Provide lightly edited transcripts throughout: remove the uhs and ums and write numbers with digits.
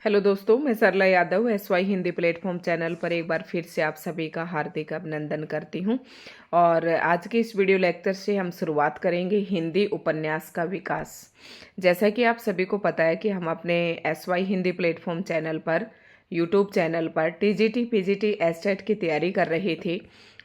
Hello दोस्तों, मैं Sarla Yadav SY Hindi platform channel पर एक बार फिर से आप सभी का हार्दिक अभिनंदन करती हूं। और आज के इस वीडियो लेक्चर से हम शुरुआत करेंगे हिंदी उपन्यास का विकास। जैसा कि आप सभी को पता है कि हम अपने SY हिंदी प्लेटफॉर्म चैनल पर यूट्यूब चैनल पर TGT PGT एस्टेट की तैयारी कर रहे थे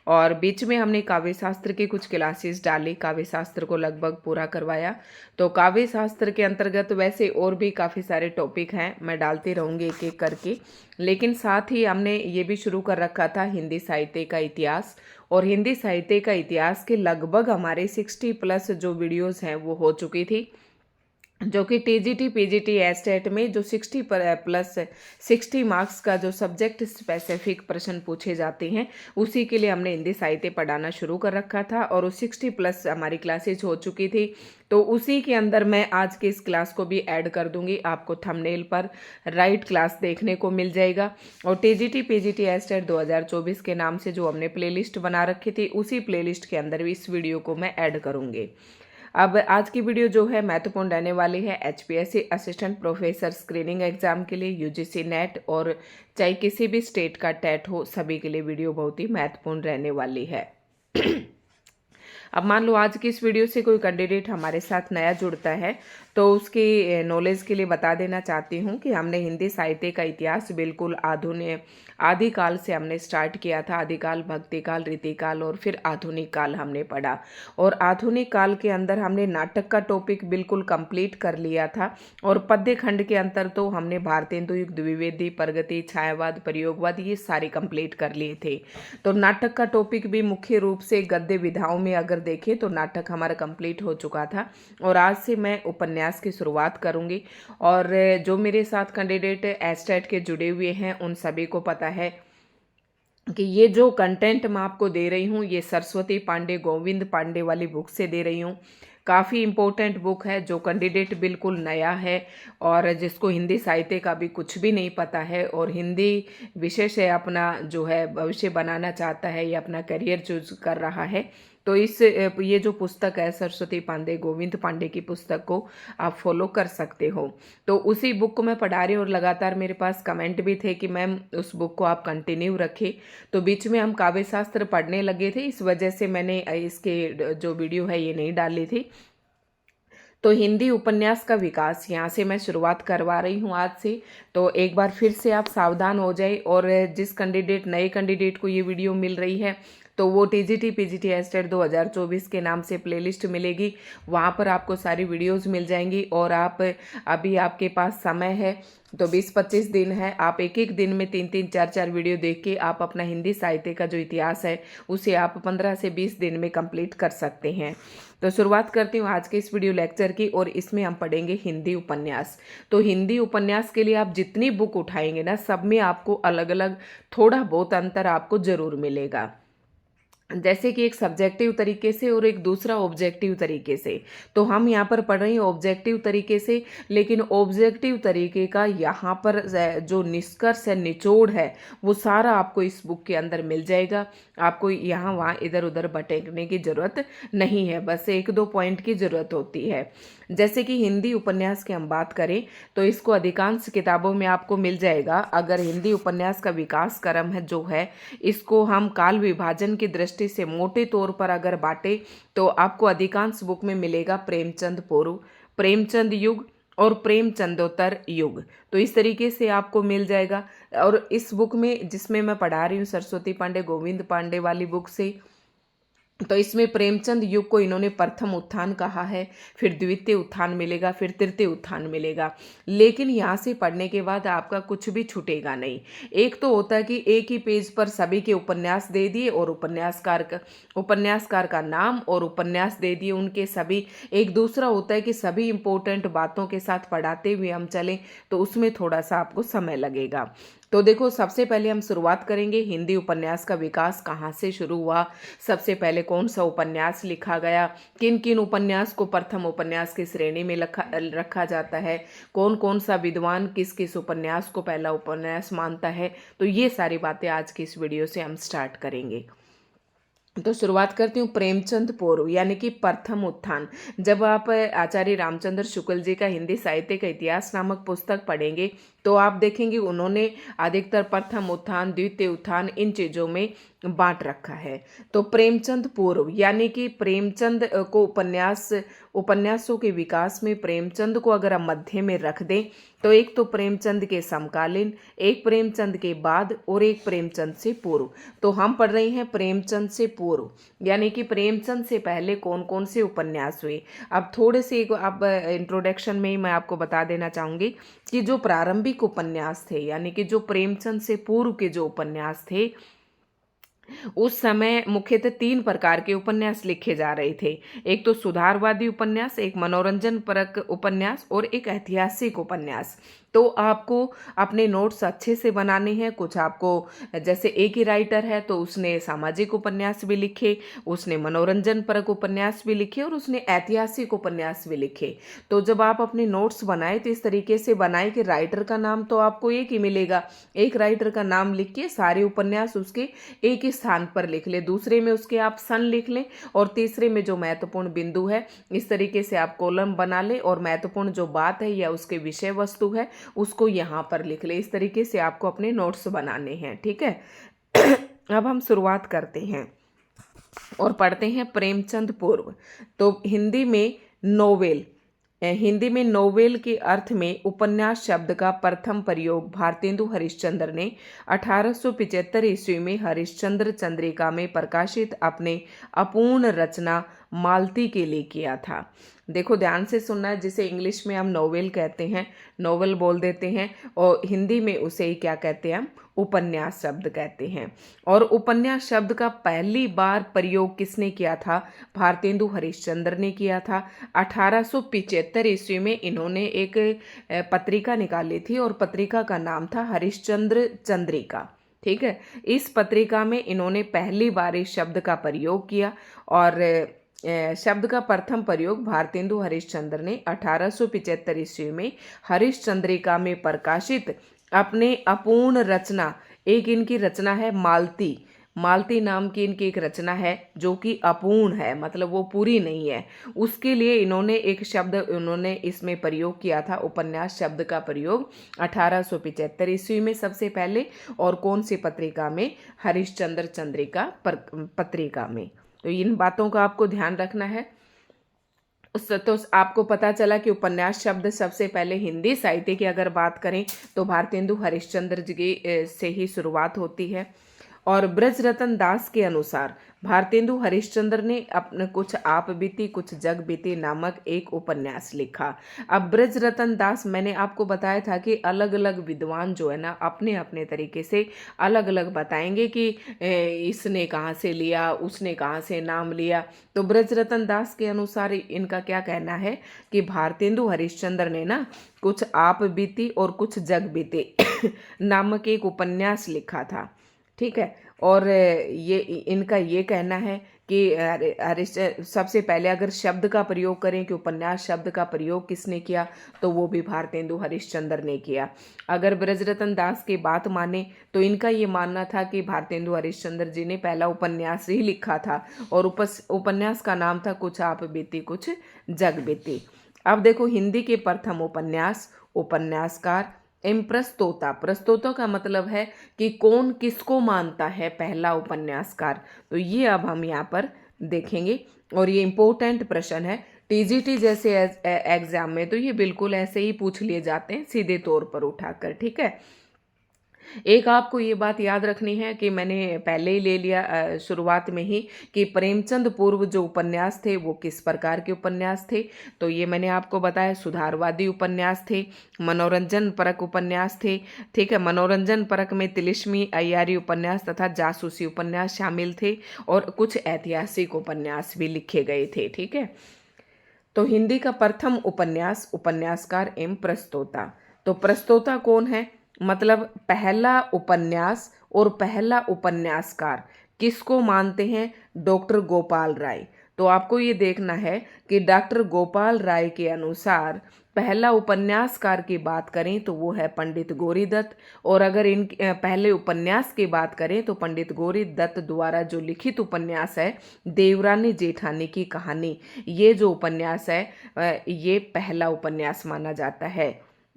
और बीच में हमने काव्य शास्त्र की कुछ क्लासेस डाली। काव्य शास्त्र को लगभग पूरा करवाया। तो काव्य शास्त्र के अंतर्गत वैसे और भी काफ़ी सारे टॉपिक हैं, मैं डालती रहूँगी एक एक करके। लेकिन साथ ही हमने ये भी शुरू कर रखा था हिंदी साहित्य का इतिहास। और हिंदी साहित्य का इतिहास के लगभग हमारे 60+ जो वीडियोस हैं वो हो चुकी थी, जो कि TGT PGT एस्टेट में जो 60+ मार्क्स का जो सब्जेक्ट स्पेसिफिक प्रश्न पूछे जाते हैं उसी के लिए हमने हिंदी साहित्य पढ़ाना शुरू कर रखा था और वो 60+ हमारी क्लासेज हो चुकी थी। तो उसी के अंदर मैं आज की इस क्लास को भी ऐड कर दूंगी। आपको थंबनेल पर राइट क्लास देखने को मिल जाएगा। और TGT PGT एस्टेट 2024 के नाम से जो हमने प्लेलिस्ट बना रखी थी उसी प्लेलिस्ट के अंदर भी इस वीडियो को मैं ऐड करूँगी। अब आज की वीडियो जो है महत्वपूर्ण रहने वाली है HPSC assistant professor screening exam के लिए, UGC नेट और चाहे किसी भी स्टेट का टेट हो, सभी के लिए वीडियो बहुत ही महत्वपूर्ण रहने वाली है। अब मान लो आज की इस वीडियो से कोई कैंडिडेट हमारे साथ नया जुड़ता है तो उसकी नॉलेज के लिए बता देना चाहती हूँ कि हमने हिंदी साहित्य का इतिहास बिल्कुल आदिकाल से हमने स्टार्ट किया था। आदिकाल, भक्तिकाल, रीतिकाल और फिर आधुनिक काल हमने पढ़ा। और आधुनिक काल के अंदर हमने नाटक का टॉपिक बिल्कुल कंप्लीट कर लिया था। और पद्य खंड के अंतर तो हमने भारतेंदु युग, द्विवेदी, प्रगति, छायावाद, प्रयोगवाद ये सारे कंप्लीट कर लिए थे। तो नाटक का टॉपिक भी मुख्य रूप से गद्य विधाओं में अगर देखें तो नाटक हमारा कंप्लीट हो चुका था। और आज से मैं उपन्यास की शुरुआत करूंगी। और जो मेरे साथ कैंडिडेट एस्टेट के जुड़े हुए हैं उन सभी को पता है कि ये जो कंटेंट मैं आपको दे रही हूँ ये सरस्वती पांडे, गोविंद पांडे वाली बुक से दे रही हूँ। काफ़ी इम्पोर्टेंट बुक है। जो कैंडिडेट बिल्कुल नया है और जिसको हिंदी साहित्य का भी कुछ भी नहीं पता है और हिंदी विषय से अपना जो है भविष्य बनाना चाहता है या अपना करियर चूज कर रहा है, तो ये जो पुस्तक है सरस्वती पांडे, गोविंद पांडे की पुस्तक को आप फॉलो कर सकते हो। तो उसी बुक को मैं पढ़ा रही हूँ और लगातार मेरे पास कमेंट भी थे कि मैम उस बुक को आप कंटिन्यू रखें। तो बीच में हम काव्य शास्त्र पढ़ने लगे थे, इस वजह से मैंने इसके जो वीडियो है ये नहीं डाली थी। तो हिंदी उपन्यास का विकास यहाँ से मैं शुरुआत करवा रही हूँ आज से। तो एक बार फिर से आप सावधान हो जाए। और जिस नए कैंडिडेट को ये वीडियो मिल रही है तो वो TGT PGT एस्टेट 2024 के नाम से प्लेलिस्ट मिलेगी। वहाँ पर आपको सारी वीडियोस मिल जाएंगी। और आप अभी आपके पास समय है तो 20-25 दिन है। आप एक एक दिन में 3-3, 4-4 वीडियो देख के आप अपना हिंदी साहित्य का जो इतिहास है उसे आप 15 से 20 दिन में कंप्लीट कर सकते हैं। तो शुरुआत करती हूँ आज के इस वीडियो लेक्चर की। और इसमें हम पढ़ेंगे हिंदी उपन्यास। तो हिंदी उपन्यास के लिए आप जितनी बुक उठाएंगे ना, सब में आपको अलग अलग थोड़ा बहुत अंतर आपको जरूर मिलेगा। जैसे कि एक सब्जेक्टिव तरीके से और एक दूसरा ऑब्जेक्टिव तरीके से। तो हम यहाँ पर पढ़ रहे हैं ऑब्जेक्टिव तरीके से, लेकिन ऑब्जेक्टिव तरीके का यहाँ पर जो निष्कर्ष है, निचोड़ है, वो सारा आपको इस बुक के अंदर मिल जाएगा। आपको यहाँ वहाँ इधर उधर भटकने की जरूरत नहीं है, बस 1-2 पॉइंट की जरूरत होती है। जैसे कि हिंदी उपन्यास की हम बात करें तो इसको अधिकांश किताबों में आपको मिल जाएगा। अगर हिंदी उपन्यास का विकास क्रम है जो है, इसको हम काल विभाजन की दृष्टि से मोटे तौर पर अगर बांटे तो आपको अधिकांश बुक में मिलेगा प्रेमचंद पूर्व, प्रेमचंद युग और प्रेमचंदोत्तर युग। तो इस तरीके से आपको मिल जाएगा। और इस बुक में जिसमें मैं पढ़ा रही हूँ सरस्वती पांडे, गोविंद पांडे वाली बुक से, तो इसमें प्रेमचंद युग को इन्होंने प्रथम उत्थान कहा है, फिर द्वितीय उत्थान मिलेगा, फिर तृतीय उत्थान मिलेगा। लेकिन यहाँ से पढ़ने के बाद आपका कुछ भी छूटेगा नहीं। एक तो होता है कि एक ही पेज पर सभी के उपन्यास दे दिए और उपन्यासकार का नाम और उपन्यास दे दिए उनके सभी। एक दूसरा होता है कि सभी इंपॉर्टेंट बातों के साथ पढ़ाते हुए हम चलें, तो उसमें थोड़ा सा आपको समय लगेगा। तो देखो, सबसे पहले हम शुरुआत करेंगे हिंदी उपन्यास का विकास कहाँ से शुरू हुआ, सबसे पहले कौन सा उपन्यास लिखा गया, किन किन उपन्यास को प्रथम उपन्यास की श्रेणी में रखा जाता है, कौन कौन सा विद्वान किस किस उपन्यास को पहला उपन्यास मानता है। तो ये सारी बातें आज की इस वीडियो से हम स्टार्ट करेंगे। तो शुरुआत करती हूँ प्रेमचंद पूर्व यानी कि प्रथम उत्थान। जब आप आचार्य रामचंद्र शुक्ल जी का हिंदी साहित्य का इतिहास नामक पुस्तक पढ़ेंगे तो आप देखेंगे उन्होंने अधिकतर प्रथम उत्थान, द्वितीय उत्थान इन चीज़ों में बांट रखा है। तो प्रेमचंद पूर्व यानी कि प्रेमचंद को उपन्यासों के विकास में प्रेमचंद को अगर हम मध्य में रख दें तो एक तो प्रेमचंद के समकालीन, एक प्रेमचंद के बाद और एक प्रेमचंद से पूर्व। तो हम पढ़ रहे हैं प्रेमचंद से पूर्व यानी कि प्रेमचंद से पहले कौन कौन से उपन्यास हुए। अब थोड़े से अब इंट्रोडक्शन में ही मैं आपको बता देना चाहूँगी कि जो प्रारंभिक उपन्यास थे यानी कि जो प्रेमचंद से पूर्व के जो उपन्यास थे उस समय मुख्यतः 3 प्रकार के उपन्यास लिखे जा रहे थे। एक तो सुधारवादी उपन्यास, एक मनोरंजन परक उपन्यास और एक ऐतिहासिक उपन्यास। तो आपको अपने नोट्स अच्छे से बनाने हैं। कुछ आपको, जैसे एक ही राइटर है तो उसने सामाजिक उपन्यास भी लिखे, उसने मनोरंजन परक उपन्यास भी लिखे और उसने ऐतिहासिक उपन्यास भी लिखे। तो जब आप अपने नोट्स बनाए तो इस तरीके से बनाए कि राइटर का नाम तो आपको एक ही मिलेगा, एक राइटर का नाम लिख के सारे उपन्यास उसके एक ही स्थान पर लिख ले, दूसरे में उसके आप सन लिख लें और तीसरे में जो महत्वपूर्ण बिंदु है इस तरीके से आप कॉलम बना ले और महत्वपूर्ण जो बात है या उसके विषय वस्तु है उसको यहाँ पर लिख ले। इस तरीके से आपको अपने नोट्स बनाने हैं, ठीक है। अब हम शुरुआत करते हैं और पढ़ते हैं प्रेमचंद पूर्व। तो हिंदी में नोवेल के अर्थ में उपन्यास शब्द का प्रथम प्रयोग भारतेंदु हरिश्चंद्र ने 1875 ईस्वी में हरिश्चंद्र चंद्रिका में प्रकाशित अपने अपूर्ण रचना मालती के लिए किया था। देखो ध्यान से सुनना है, जिसे इंग्लिश में हम नोवेल कहते हैं, नोवेल बोल देते हैं, और हिंदी में उसे ही क्या कहते हैं, हम उपन्यास शब्द कहते हैं। और उपन्यास शब्द का पहली बार प्रयोग किसने किया था? भारतेंदु हरिश्चंद्र ने किया था। 1875 ईस्वी में इन्होंने एक पत्रिका निकाली थी और पत्रिका का नाम था हरिश्चंद्र चंद्रिका, ठीक है। इस पत्रिका में इन्होंने पहली बार इस शब्द का प्रयोग किया और शब्द का प्रथम प्रयोग भारतेंदु हरिश्चंद्र ने 1875 ईस्वी में हरिश्चंद्रिका में प्रकाशित अपने अपूर्ण रचना, एक इनकी रचना है मालती नाम की इनकी एक रचना है जो कि अपूर्ण है, मतलब वो पूरी नहीं है, उसके लिए इन्होंने एक शब्द उन्होंने इसमें प्रयोग किया था। उपन्यास शब्द का प्रयोग 1875 ईस्वी में सबसे पहले, और कौन सी पत्रिका में? हरिश्चंद्र चंद्रिका पत्रिका में। तो इन बातों का आपको ध्यान रखना है। तो आपको पता चला कि उपन्यास शब्द सबसे पहले हिंदी साहित्य की अगर बात करें तो भारतेंदु हरिश्चंद्र जी से ही शुरुआत होती है। और ब्रजरतन दास के अनुसार भारतेंदु हरिश्चंद्र ने अपने कुछ आप बीती कुछ जग बीती नामक एक उपन्यास लिखा। अब ब्रजरतन दास, मैंने आपको बताया था कि अलग अलग विद्वान जो है ना अपने अपने तरीके से अलग अलग बताएंगे कि इसने कहाँ से लिया, उसने कहाँ से नाम लिया। तो ब्रजरतन दास के अनुसार इनका क्या कहना है कि भारतेंदु हरिश्चंद्र ने ना कुछ आप बीती और कुछ जग बीती नामक एक उपन्यास लिखा था, ठीक है। और ये इनका ये कहना है कि सबसे पहले अगर शब्द का प्रयोग करें कि उपन्यास शब्द का प्रयोग किसने किया, तो वो भी भारतेंदु हरिश्चंद्र ने किया। अगर ब्रजरतन दास की बात माने तो इनका ये मानना था कि भारतेंदु हरिश्चंद्र जी ने पहला उपन्यास ही लिखा था और उपन्यास का नाम था कुछ आप बीती कुछ जग बीती। अब देखो हिंदी के प्रथम उपन्यास, उपन्यासकार एवं प्रस्तोता। प्रस्तोता का मतलब है कि कौन किसको मानता है पहला उपन्यासकार। तो ये अब हम यहाँ पर देखेंगे और ये इम्पोर्टेंट प्रश्न है टीजीटी जैसे एग्जाम में, तो ये बिल्कुल ऐसे ही पूछ लिए जाते हैं सीधे तौर पर उठाकर, ठीक है। एक आपको ये बात याद रखनी है कि मैंने पहले ही ले लिया शुरुआत में ही कि प्रेमचंद पूर्व जो उपन्यास थे वो किस प्रकार के उपन्यास थे। तो ये मैंने आपको बताया, सुधारवादी उपन्यास थे, मनोरंजन परक उपन्यास थे, ठीक है। मनोरंजन परक में तिलिस्मी अय्यारी उपन्यास तथा जासूसी उपन्यास शामिल थे और कुछ ऐतिहासिक उपन्यास भी लिखे गए थे, ठीक है। तो हिंदी का प्रथम उपन्यास, उपन्यासकार एवं प्रस्तोता। तो प्रस्तोता कौन है? मतलब पहला उपन्यास और पहला उपन्यासकार किसको मानते हैं? डॉक्टर गोपाल राय। तो आपको ये देखना है कि डॉक्टर गोपाल राय के अनुसार पहला उपन्यासकार की बात करें तो वो है पंडित गौरी दत्त, और अगर इन पहले उपन्यास की बात करें तो पंडित गौरी दत्त द्वारा जो लिखित उपन्यास है देवरानी जेठानी की कहानी, ये जो उपन्यास है ये पहला उपन्यास माना जाता है।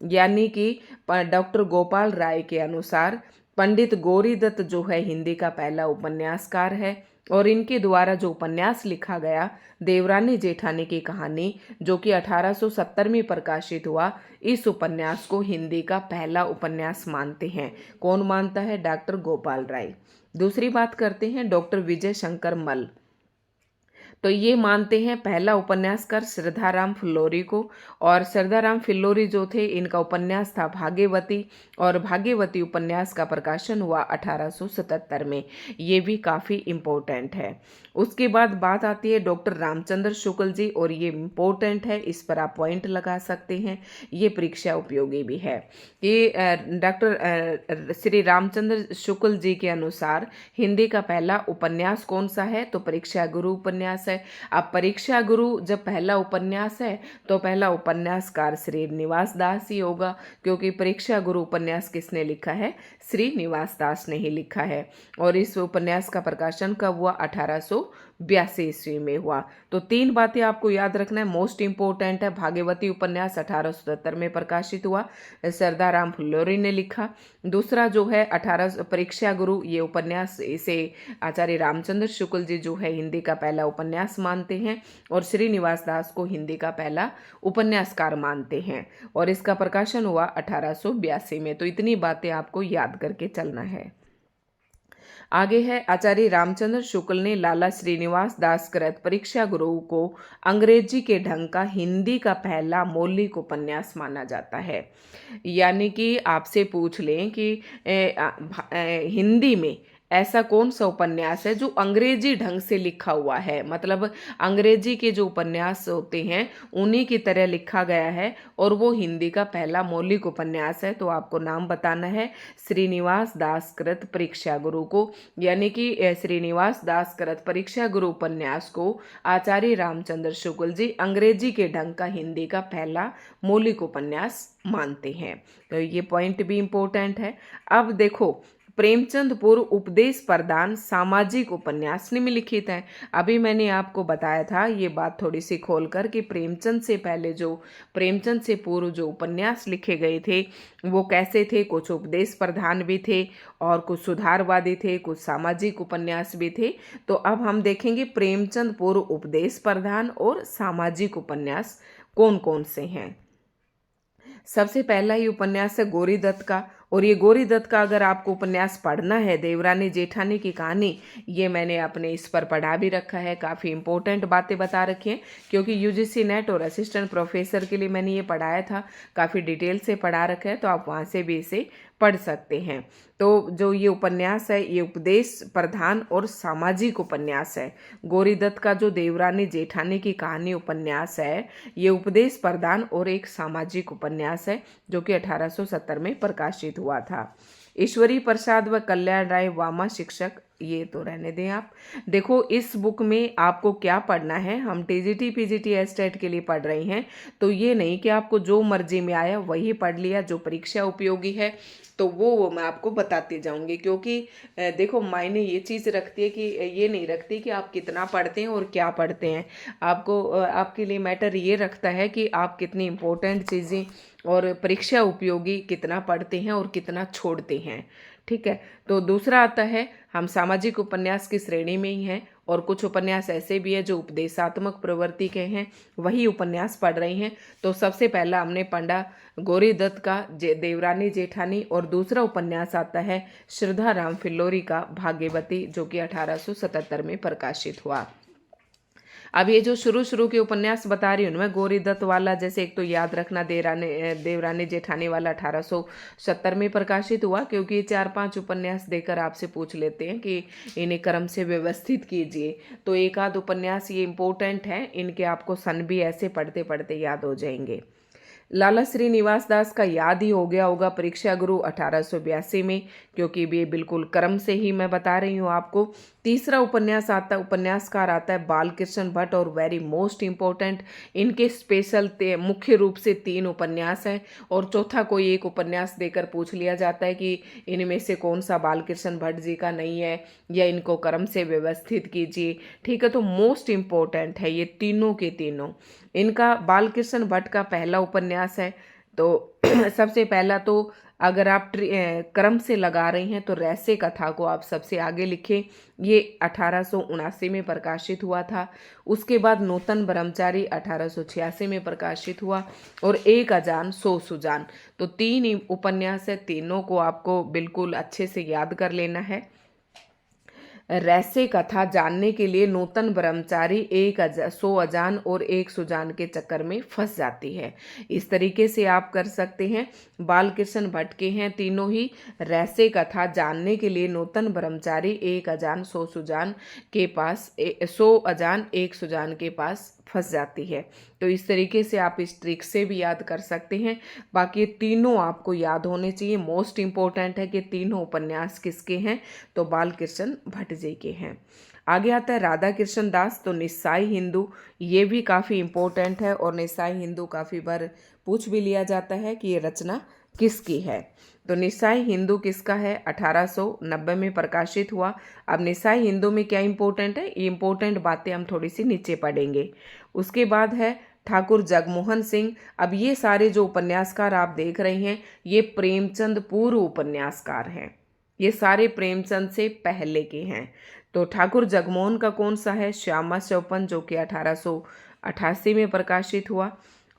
यानी कि डॉक्टर गोपाल राय के अनुसार पंडित गौरी दत्त जो है हिंदी का पहला उपन्यासकार है, और इनके द्वारा जो उपन्यास लिखा गया देवरानी जेठानी की कहानी, जो कि 1870 में प्रकाशित हुआ, इस उपन्यास को हिंदी का पहला उपन्यास मानते हैं। कौन मानता है? डॉक्टर गोपाल राय। दूसरी बात करते हैं डॉक्टर विजय शंकर मल। तो ये मानते हैं पहला उपन्यासकार श्रद्धाराम फिल्लोरी को, और श्रद्धाराम फिल्लोरी जो थे इनका उपन्यास था भाग्यवती, और भाग्यवती उपन्यास का प्रकाशन हुआ 1877 में। ये भी काफ़ी इम्पोर्टेंट है। उसके बाद बात आती है डॉक्टर रामचंद्र शुक्ल जी, और ये इम्पोर्टेंट है, इस पर आप पॉइंट लगा सकते हैं, ये परीक्षा उपयोगी भी है। ये डॉक्टर श्री रामचंद्र शुक्ल जी के अनुसार हिंदी का पहला उपन्यास कौन सा है? तो परीक्षा गुरु उपन्यास है। अब परीक्षा गुरु जब पहला उपन्यास है तो पहला उपन्यासकार श्रीनिवास दास ही होगा, क्योंकि परीक्षा गुरु उपन्यास किसने लिखा है? श्रीनिवास दास ने ही लिखा है। और इस उपन्यास का प्रकाशन कब हुआ? 1882 ईस्वी में हुआ। तो तीन बातें आपको याद रखना है, मोस्ट इंपोर्टेंट है। भाग्यवती उपन्यास 1877 में प्रकाशित हुआ, श्रद्धाराम फिल्लोरी ने लिखा। दूसरा जो है परीक्षा गुरु, ये उपन्यास इसे आचार्य रामचंद्र शुक्ल जी जो है हिंदी का पहला उपन्यास मानते हैं, और श्रीनिवास दास को हिंदी का पहला उपन्यासकार मानते हैं, और इसका प्रकाशन हुआ 1882 में। तो इतनी बातें आपको याद करके चलना है। आगे है आचार्य रामचंद्र शुक्ल ने लाला श्रीनिवास दास कृत परीक्षा गुरु को अंग्रेजी के ढंग का हिंदी का पहला मौलिक उपन्यास माना जाता है। यानी कि आपसे पूछ लें कि हिंदी में ऐसा कौन सा उपन्यास है जो अंग्रेजी ढंग से लिखा हुआ है, मतलब अंग्रेजी के जो उपन्यास होते हैं उन्हीं की तरह लिखा गया है, और वो हिंदी का पहला मौलिक उपन्यास है। तो आपको नाम बताना है श्रीनिवास दास कृत परीक्षा गुरु को। यानी कि श्रीनिवास दास कृत परीक्षा गुरु उपन्यास को आचार्य रामचंद्र शुक्ल जी अंग्रेजी के ढंग का हिंदी का पहला मौलिक उपन्यास मानते हैं। तो ये पॉइंट भी इम्पोर्टेंट है। अब देखो, प्रेमचंद पूर्व उपदेश प्रदान सामाजिक उपन्यास निम्नलिखित है। अभी मैंने आपको बताया था ये बात थोड़ी सी खोलकर कि प्रेमचंद से पूर्व जो उपन्यास लिखे गए थे वो कैसे थे। कुछ उपदेश प्रधान भी थे और कुछ सुधारवादी थे, कुछ सामाजिक उपन्यास भी थे। तो अब हम देखेंगे प्रेमचंद पूर्व उपदेश प्रधान और सामाजिक उपन्यास कौन कौन से हैं। सबसे पहला ही उपन्यास है गौरी दत्त का, और ये गौरी दत्त का अगर आपको उपन्यास पढ़ना है देवरानी जेठानी की कहानी, ये मैंने अपने इस पर पढ़ा भी रखा है। काफ़ी इंपॉर्टेंट बातें बता रखी हैं, क्योंकि यूजीसी नेट और असिस्टेंट प्रोफेसर के लिए मैंने ये पढ़ाया था, काफ़ी डिटेल से पढ़ा रखा है, तो आप वहाँ से भी इसे पढ़ सकते हैं। तो जो ये उपन्यास है ये उपदेश प्रधान और सामाजिक उपन्यास है। गौरी दत्त का जो देवरानी जेठानी की कहानी उपन्यास है ये उपदेश प्रधान और एक सामाजिक उपन्यास है, जो कि 1870 में प्रकाशित हुआ था। ईश्वरी प्रसाद व कल्याण राय वामा शिक्षक, ये तो रहने दें आप। देखो इस बुक में आपको क्या पढ़ना है, हम टीजीटी पीजीटी एस्टेट के लिए पढ़ रहे हैं, तो ये नहीं कि आपको जो मर्जी में आया वही पढ़ लिया, जो परीक्षा उपयोगी है तो वो मैं आपको बताती जाऊंगी। क्योंकि देखो मायने ये चीज़ रखती है कि ये नहीं रखती कि आप कितना पढ़ते हैं और क्या पढ़ते हैं। आपके लिए मैटर ये रखता है कि आप कितनी इम्पोर्टेंट चीज़ें और परीक्षा उपयोगी कितना पढ़ते हैं और कितना छोड़ते हैं। ठीक है, तो दूसरा आता है हम सामाजिक उपन्यास की श्रेणी में ही हैं, और कुछ उपन्यास ऐसे भी हैं जो उपदेशात्मक प्रवृत्ति के हैं, वही उपन्यास पढ़ रही हैं। तो सबसे पहला हमने पढ़ा गौरी दत्त का देवरानी जेठानी, और दूसरा उपन्यास आता है श्रद्धाराम फिल्लोरी का भाग्यवती, जो कि 1877 में प्रकाशित हुआ। अब ये जो शुरू के उपन्यास बता रही हूँ मैं, गौरी दत्त वाला, जैसे एक तो याद रखना देवरानी जेठानी वाला 1870 में प्रकाशित हुआ, क्योंकि ये 4-5 उपन्यास देकर आपसे पूछ लेते हैं कि इन्हें क्रम से व्यवस्थित कीजिए। तो एक आध उपन्यास ये इम्पोर्टेंट है, इनके आपको सन भी ऐसे पढ़ते पढ़ते याद हो जाएंगे। लाला श्रीनिवास दास का याद ही हो गया होगा, परीक्षा गुरु 1882 में, क्योंकि ये बिल्कुल क्रम से ही मैं बता रही हूँ आपको। तीसरा उपन्यासकार आता है बालकृष्ण भट्ट, और वेरी मोस्ट इम्पोर्टेंट, इनके स्पेशल मुख्य रूप से 3 उपन्यास हैं, और चौथा कोई एक उपन्यास देकर पूछ लिया जाता है कि इनमें से कौन सा बालकृष्ण भट्ट जी का नहीं है, या इनको क्रम से व्यवस्थित कीजिए। ठीक है, तो मोस्ट इम्पोर्टेंट है ये तीनों के तीनों। इनका बालकृष्ण भट्ट का पहला उपन्यास है, तो सबसे पहला तो अगर आप क्रम से लगा रही हैं तो रहस्य कथा को आप सबसे आगे लिखें, ये 1879 में प्रकाशित हुआ था। उसके बाद नूतन ब्रह्मचारी 1886 में प्रकाशित हुआ, और एक अजान सौ सुजान। तो 3 उपन्यास है, तीनों को आपको बिल्कुल अच्छे से याद कर लेना है। रहस्य कथा जानने के लिए नूतन ब्रह्मचारी 100 अजान और 1 सुजान के चक्कर में फंस जाती है। इस तरीके से आप कर सकते हैं। बालकृष्ण भट्ट के हैं तीनों ही। रहस्य कथा जानने के लिए नूतन ब्रह्मचारी 1 अजान 100 सुजान के पास 100 अजान 1 सुजान के पास फंस जाती है। तो इस तरीके से आप इस ट्रिक से भी याद कर सकते हैं। बाकी तीनों आपको याद होने चाहिए। मोस्ट इम्पोर्टेंट है कि तीनों उपन्यास किसके हैं, तो बालकृष्ण भट्ट जी के हैं। आगे आता है राधा कृष्ण दास, तो निस्साई हिंदू, ये भी काफ़ी इम्पोर्टेंट है, और निस्साई हिंदू काफ़ी बार पूछ भी लिया जाता है कि ये रचना किसकी है। तो निस्साई हिंदू किसका है, 1890 में प्रकाशित हुआ। अब निस्साई हिंदू में क्या इंपॉर्टेंट है, ये इंपॉर्टेंट बातें हम थोड़ी सी नीचे पढ़ेंगे। उसके बाद है ठाकुर जगमोहन सिंह। अब ये सारे जो उपन्यासकार आप देख रहे हैं, ये प्रेमचंद पूर्व उपन्यासकार हैं, ये सारे प्रेमचंद से पहले के हैं। तो ठाकुर जगमोहन का कौन सा है, श्यामा चौपन, जो कि 1888 में प्रकाशित हुआ।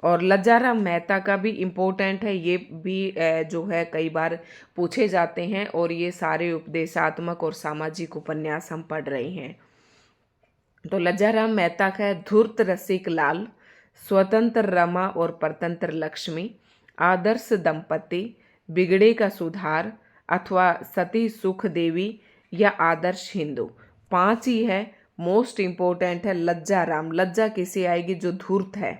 और लज्जाराम मेहता का भी इम्पोर्टेंट है, ये भी जो है कई बार पूछे जाते हैं, और ये सारे उपदेशात्मक और सामाजिक उपन्यास हम पढ़ रहे हैं। तो लज्जाराम मेहता का है धूर्त रसिक लाल, स्वतंत्र रमा और परतंत्र लक्ष्मी, आदर्श दंपति, बिगड़े का सुधार, अथवा सती सुख देवी, या आदर्श हिंदू। 5 ही है। मोस्ट इम्पोर्टेंट है लज्जाराम। लज्जा किसे आएगी, जो धूर्त है,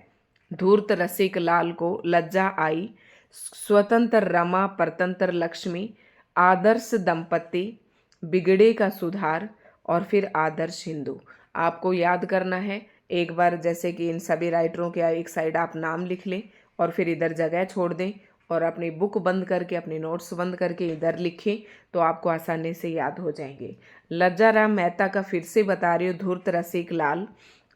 धूर्त रसिक लाल को लज्जा आई। स्वतंत्र रमा, परतंत्र लक्ष्मी, आदर्श दंपति, बिगड़े का सुधार, और फिर आदर्श हिंदू। आपको याद करना है एक बार, जैसे कि इन सभी राइटरों के एक साइड आप नाम लिख लें, और फिर इधर जगह छोड़ दें, और अपनी बुक बंद करके, अपने नोट्स बंद करके इधर लिखें, तो आपको आसानी से याद हो जाएंगे। लज्जाराम मेहता का फिर से बता रही हूँ, धूर्त रसिक लाल,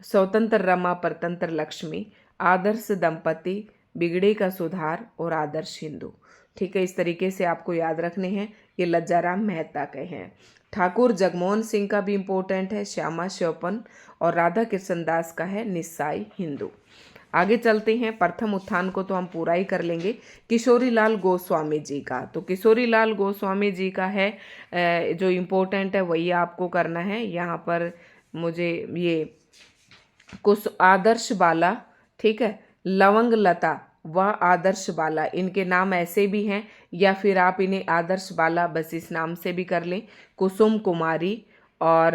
स्वतंत्र रमा, परतंत्र लक्ष्मी, आदर्श दंपति, बिगड़े का सुधार, और आदर्श हिंदू। ठीक है, इस तरीके से आपको याद रखने हैं। ये लज्जाराम मेहता के हैं। ठाकुर जगमोहन सिंह का भी इम्पोर्टेंट है, श्यामा चौपन, और राधा कृष्ण दास का है निस्साई हिंदू। आगे चलते हैं। प्रथम उत्थान को तो हम पूरा ही कर लेंगे। किशोरी लाल गोस्वामी जी का, तो किशोरी लाल गोस्वामी जी का है जो इम्पोर्टेंट है वही आपको करना है। यहाँ पर मुझे ये कुछ आदर्श बाला, ठीक है, लवंग लता व आदर्श बाला, इनके नाम ऐसे भी हैं, या फिर आप इन्हें आदर्श बाला बस इस नाम से भी कर लें। कुसुम कुमारी, और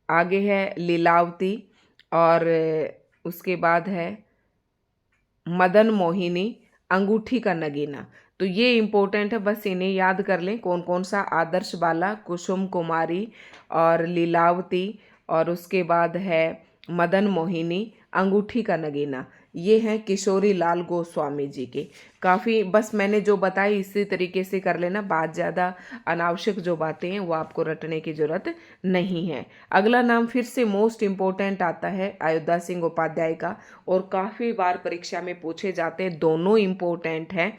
आगे है लीलावती, और उसके बाद है मदन मोहिनी, अंगूठी का नगीना। तो ये इम्पोर्टेंट है, बस इन्हें याद कर लें। कौन कौन सा, आदर्श बाला, कुसुम कुमारी, और लीलावती, और उसके बाद है मदन मोहिनी, अंगूठी का नगीना। ये हैं किशोरी लाल गोस्वामी जी के। काफ़ी, बस मैंने जो बताई इसी तरीके से कर लेना, बात ज़्यादा अनावश्यक जो बातें हैं वो आपको रटने की ज़रूरत नहीं है। अगला नाम फिर से मोस्ट इम्पोर्टेंट आता है अयोध्या सिंह उपाध्याय का, और काफ़ी बार परीक्षा में पूछे जाते हैं, दोनों इम्पोर्टेंट हैं।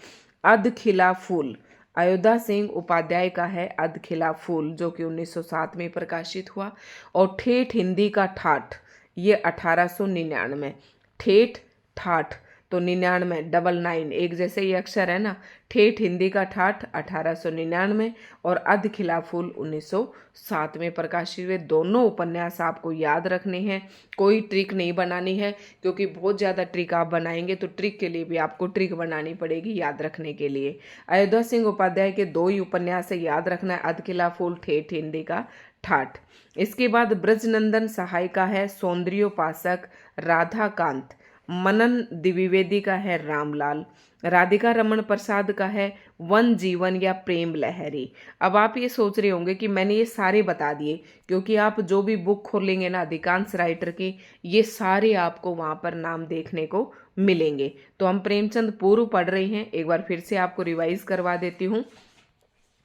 अध खिला फूल, अयोध्या सिंह उपाध्याय का है अध खिला फूल, जो कि 1907 में प्रकाशित हुआ। और ठेठ हिंदी का ठाठ, ये 1899। ठेठ ठाठ, तो 99, 99 एक जैसे ये अक्षर है ना। ठेठ हिंदी का ठाठ 1899, और अध खिला फूल 1907 में प्रकाशित हुए। दोनों उपन्यास आपको याद रखने हैं, कोई ट्रिक नहीं बनानी है, क्योंकि बहुत ज़्यादा ट्रिक आप बनाएंगे तो ट्रिक के लिए भी आपको ट्रिक बनानी पड़ेगी याद रखने के लिए। अयोध्या सिंह उपाध्याय के 2 ही उपन्यास है, याद रखना है, अध खिला फूल, ठेठ हिंदी का ठाठ। इसके बाद ब्रजनंदन सहाय का है सौंदर्योपासक, राधा कांत, मनन द्विवेदी का है रामलाल, राधिका रमन प्रसाद का है वन जीवन या प्रेम लहरी। अब आप ये सोच रहे होंगे कि मैंने ये सारे बता दिए, क्योंकि आप जो भी बुक खोलेंगे ना अधिकांश राइटर की, ये सारे आपको वहाँ पर नाम देखने को मिलेंगे। तो हम प्रेमचंद पूर्व पढ़ रहे हैं, एक बार फिर से आपको रिवाइज करवा देती हूँ।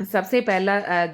सबसे पहला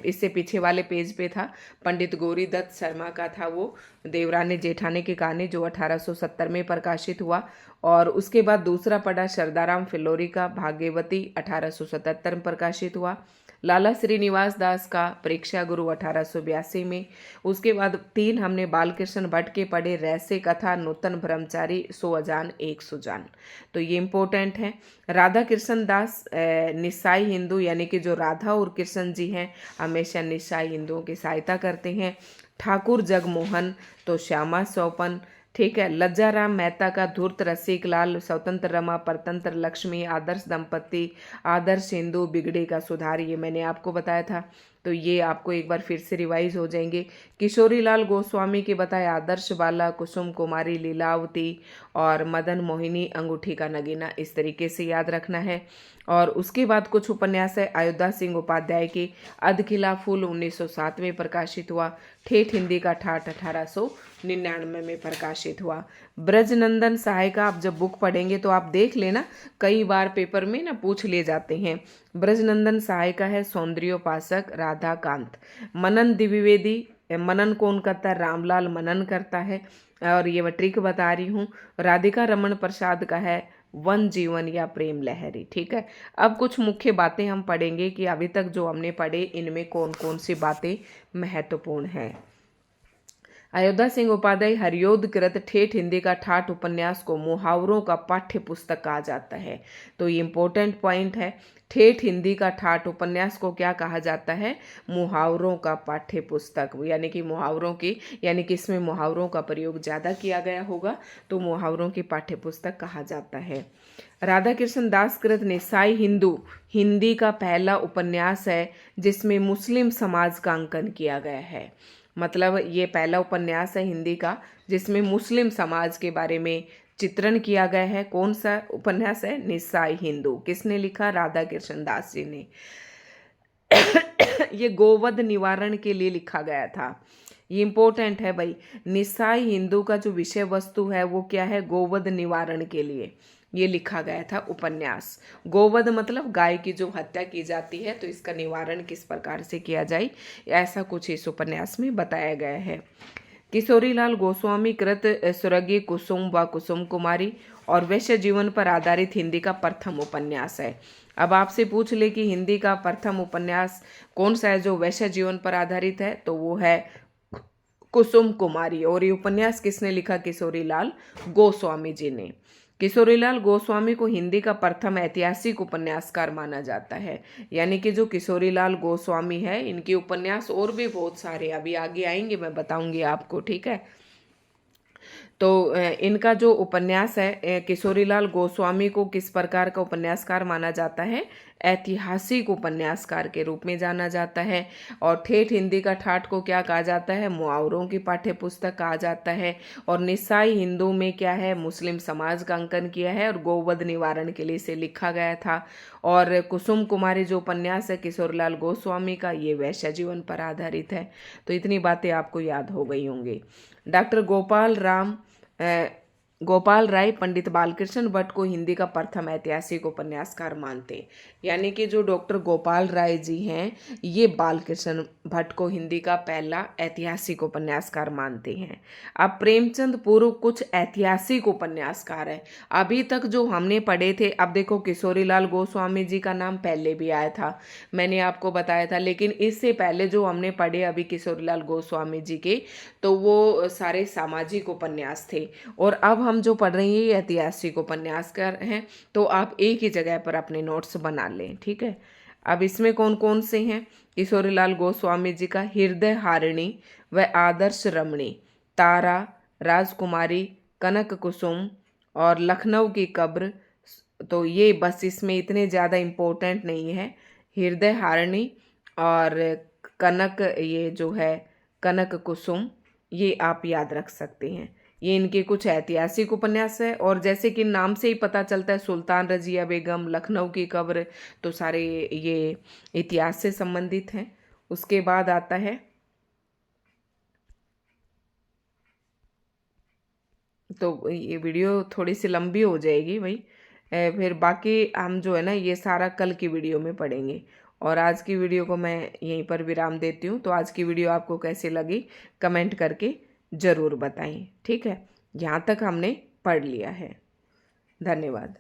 इससे पीछे वाले पेज पे था पंडित गौरी दत्त शर्मा का था वो देवरानी जेठानी की कहानी, जो 1870 में प्रकाशित हुआ। और उसके बाद दूसरा पढ़ा शरदाराम फिल्लोरी का भाग्यवती, 1877 में प्रकाशित हुआ। लाला श्रीनिवास दास का परीक्षा गुरु, 1882 में। उसके बाद 3 हमने बालकृष्ण भट्ट के पढ़े, रहस्य कथा, नूतन ब्रह्मचारी, सो अजान एक सुजान। तो ये इम्पोर्टेंट है। राधा कृष्ण दास निस्साई हिंदू, यानी कि जो राधा और कृष्ण जी हैं हमेशा निस्साई हिंदुओं की सहायता करते हैं। ठाकुर जगमोहन तो श्यामा सौपन, ठीक है। लज्जाराम मेहता का धूर्त रसिक लाल, स्वतंत्र रमा, परतंत्र लक्ष्मी, आदर्श दंपति, आदर्श हिंदू, बिगड़े का सुधार, ये मैंने आपको बताया था। तो ये आपको एक बार फिर से रिवाइज हो जाएंगे। किशोरी लाल गोस्वामी के बताए आदर्श बाला, कुसुम कुमारी, लीलावती और मदन मोहिनी, अंगूठी का नगीना, इस तरीके से याद रखना है। और उसके बाद कुछ उपन्यास है अयोध्या सिंह उपाध्याय की, अधखिला फूल 1907 में प्रकाशित हुआ। ठेठ हिंदी का ठाठ 1899 में प्रकाशित हुआ। ब्रजनंदन सहाय का आप जब बुक पढ़ेंगे तो आप देख लेना, कई बार पेपर में ना पूछ ले जाते हैं। ब्रजनंदन सहाय का है सौंदर्योपासक, राधा कांत। मनन द्विवेदी, मनन कौन करता है? रामलाल मनन करता है, और ये मैं ट्रिक बता रही हूँ। राधिका रमन प्रसाद का है वन जीवन या प्रेम लहरी, ठीक है। अब कुछ मुख्य बातें हम पढ़ेंगे कि अभी तक जो हमने पढ़े इनमें कौन कौन सी बातें महत्वपूर्ण हैं। अयोध्या सिंह उपाध्याय हरियोध कृत ठेठ हिंदी का ठाठ उपन्यास को मुहावरों का पाठ्य पुस्तक कहा जाता है। तो ये इंपॉर्टेंट पॉइंट है। ठेठ हिंदी का ठाठ उपन्यास को क्या कहा जाता है? मुहावरों का पाठ्य पुस्तक, यानी कि मुहावरों की, यानी कि इसमें मुहावरों का प्रयोग ज़्यादा किया गया होगा, तो मुहावरों की पाठ्य पुस्तक कहा जाता है। राधा कृष्ण दास कृत निस्साई हिंदू हिंदी का पहला उपन्यास है जिसमें मुस्लिम समाज का अंकन किया गया है। मतलब ये पहला उपन्यास है हिंदी का जिसमें मुस्लिम समाज के बारे में चित्रण किया गया है। कौन सा उपन्यास है? निस्साई हिंदू। किसने लिखा? राधा कृष्ण दास जी ने। ये गोवध निवारण के लिए लिखा गया था। ये इंपॉर्टेंट है भाई। निस्साई हिंदू का जो विषय वस्तु है वो क्या है? गोवध निवारण के लिए ये लिखा गया था उपन्यास। गोवध मतलब गाय की जो हत्या की जाती है, तो इसका निवारण किस प्रकार से किया जाए, ऐसा कुछ इस उपन्यास में बताया गया है। किशोरीलाल गोस्वामी कृत स्वर्गीय कुसुम व कुसुम कुमारी और वैश्य जीवन पर आधारित हिंदी का प्रथम उपन्यास है। अब आपसे पूछ ले कि हिंदी का प्रथम उपन्यास कौन सा है जो वैश्य जीवन पर आधारित है, तो वो है कुसुम कुमारी। और ये उपन्यास किसने लिखा? किशोरीलाल गोस्वामी जी ने। किशोरीलाल गोस्वामी को हिंदी का प्रथम ऐतिहासिक उपन्यासकार माना जाता है। यानी कि जो किशोरीलाल गोस्वामी है, इनके उपन्यास और भी बहुत सारे अभी आगे आएंगे, मैं बताऊंगी आपको, ठीक है। तो इनका जो उपन्यास है, किशोरीलाल गोस्वामी को किस प्रकार का उपन्यासकार माना जाता है? ऐतिहासिक उपन्यासकार के रूप में जाना जाता है। और ठेठ हिंदी का ठाठ को क्या कहा जाता है? मुहावरों की पाठ्य पुस्तक कहा जाता है। और निस्साई हिंदू में क्या है? मुस्लिम समाज का अंकन किया है और गोवध निवारण के लिए इसे लिखा गया था। और कुसुम कुमारी जो उपन्यास है किशोरीलाल गोस्वामी का, ये वैश्य जीवन पर आधारित है। तो इतनी बातें आपको याद हो गई होंगी। डॉक्टर गोपाल राय पंडित बालकृष्ण भट्ट को हिंदी का प्रथम ऐतिहासिक उपन्यासकार मानते। यानी कि जो डॉक्टर गोपाल राय जी हैं, ये बालकृष्ण भट्ट को हिंदी का पहला ऐतिहासिक उपन्यासकार मानते हैं। अब प्रेमचंद पूर्व कुछ ऐतिहासिक उपन्यासकार हैं। अभी तक जो हमने पढ़े थे, अब देखो किशोरीलाल गोस्वामी जी का नाम पहले भी आया था, मैंने आपको बताया था, लेकिन इससे पहले जो हमने पढ़े अभी किशोरीलाल गोस्वामी जी के, तो वो सारे सामाजिक उपन्यास थे। और अब हम जो पढ़ रहे हैं ये ऐतिहासिक उपन्यासकार हैं। तो आप एक ही जगह पर अपने नोट्स बना लें, ठीक है। अब इसमें कौन कौन से हैं? किशोरीलाल गोस्वामी जी का हृदय हारिणी व आदर्श रमणी, तारा, राजकुमारी, कनक कुसुम और लखनऊ की कब्र। तो ये बस इसमें इतने ज़्यादा इम्पोर्टेंट नहीं है। हृदय हारिणी और कनक, ये जो है कनक कुसुम, ये आप याद रख सकते हैं। ये इनके कुछ ऐतिहासिक उपन्यास है। और जैसे कि नाम से ही पता चलता है सुल्तान रजिया बेगम, लखनऊ की कब्र, तो सारे ये इतिहास से संबंधित हैं। उसके बाद आता है, तो ये वीडियो थोड़ी सी लंबी हो जाएगी भाई। फिर बाकी हम जो है ना ये सारा कल की वीडियो में पढ़ेंगे। और आज की वीडियो को मैं यहीं पर विराम देती हूँ। तो आज की वीडियो आपको कैसी लगी कमेंट करके ज़रूर बताएं। ठीक है, यहाँ तक हमने पढ़ लिया है। धन्यवाद।